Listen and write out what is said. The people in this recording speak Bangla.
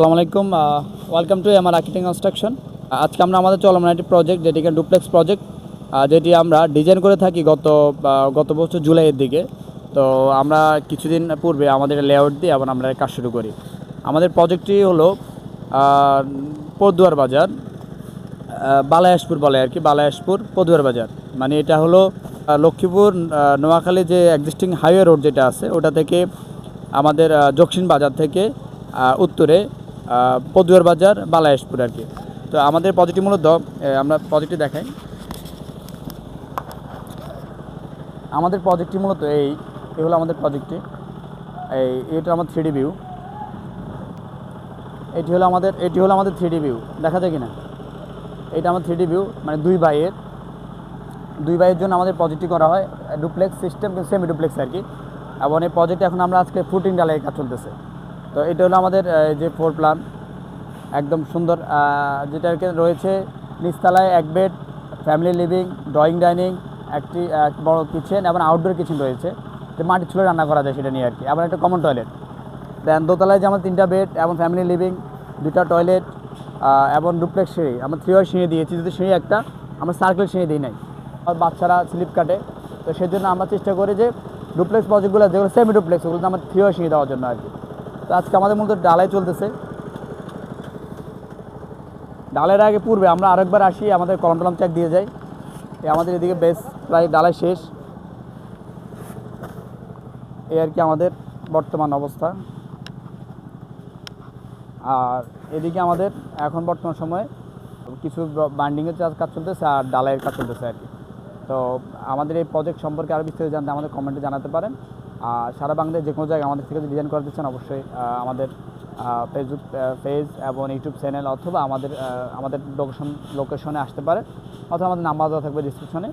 আসসালামু আলাইকুম, welcome to MR architect construction. আজকে আমরা আমাদের চলমান একটি প্রজেক্ট, যেটি ডুপ্লেক্স প্রজেক্ট, যেটি আমরা ডিজাইন করে থাকি গত বছর জুলাইয়ের দিকে। তো আমরা কিছুদিন পূর্বে আমাদের লেআউট দিয়ে আবার আমরা কাজ শুরু করি। আমাদের প্রজেক্টটি হলো পদুয়ার বাজার, বালায়াসপুর বলে আর কি, বালায়াসপুর পদুয়ার বাজার। মানে এটা হলো লক্ষ্মীপুর নোয়াখালী যে এক্সিস্টিং হাইওয়ে রোড যেটা আছে, ওটা থেকে আমাদের জকসিন বাজার থেকে উত্তরে পদুয়ার বাজার, বালায়াসপুর আর কি। তো আমাদের প্রজেক্টটি মূলত আমরা প্রজেক্টটি দেখাই। আমাদের প্রজেক্টটি মূলত এই হলো আমাদের প্রজেক্টটি। এটা আমার 3D ভিউ। এটি হলো আমাদের 3D ভিউ, দেখা যায় কিনা? এটা আমার 3D ভিউ, মানে দুই বাইয়ের জন্য আমাদের প্রজেক্টটি করা হয়। ডুপ্লেক্স সিস্টেম, সেমি ডুপ্লেক্স আর কি। এবং এই প্রজেক্টে এখন আমরা আজকে ফুটিং ডালাইয়ের কাজ চলতেছে। তো এটা হলো আমাদের যে ফ্লোর প্ল্যান, একদম সুন্দর, যেটা রয়েছে নিচতলায় এক bed, family living, drawing dining, একটি বড় কিচেন এবং আউটডোর কিচেন রয়েছে, যে মাটির চুলে রান্না করা যায় সেটা নিয়ে আর কি। আবার একটা কমন টয়লেট। দেন দোতলায় যে আমার 3টা বেড এবং ফ্যামিলি লিভিং, 2টা টয়লেট এবং ডুপ্লেক্স সিঁড়ি। আমরা 3 সিঁড়ি দিয়েছি, যদি সিঁড়ি একটা আমরা সার্কেল সিঁড়ি দিই নাই, আর বাচ্চারা স্লিপ কাটে। তো সেজন্য আমরা চেষ্টা করি যে ডুপ্লেক্স প্রজেক্টগুলো যেগুলো সেমি ডুপ্লেক্স, ওগুলো আমরা 3 সিঁড়ি দেওয়ার জন্য আর কি। তো আজকে আমাদের মূলত ডালাই চলতেছে। ডালের আগে পূর্বে আমরা আরেকবার আসি, আমাদের কলম টলম চেক দিয়ে যাই। আমাদের এদিকে বেশ প্রায় ডালাই শেষ, এই আর কি আমাদের বর্তমান অবস্থা। আর এদিকে আমাদের এখন বর্তমান সময়ে কিছু বান্ডিংয়ের কাজ চলতেছে আর ডালাইয়ের কাজ চলতেছে আর কি। তো আমাদের এই প্রজেক্ট সম্পর্কে আরও বিস্তারিত জানতে আমাদের কমেন্টে জানাতে পারেন। আর সারা বাংলাদেশ যে কোনো জায়গায় আমাদের থেকে ডিজাইন করতে চান, অবশ্যই আমাদের ফেসবুক পেজ এবং ইউটিউব চ্যানেল অথবা আমাদের লোকেশনে আসতে পারে, অথবা আমাদের নাম্বার দেওয়া থাকবে ডিসক্রিপশনে।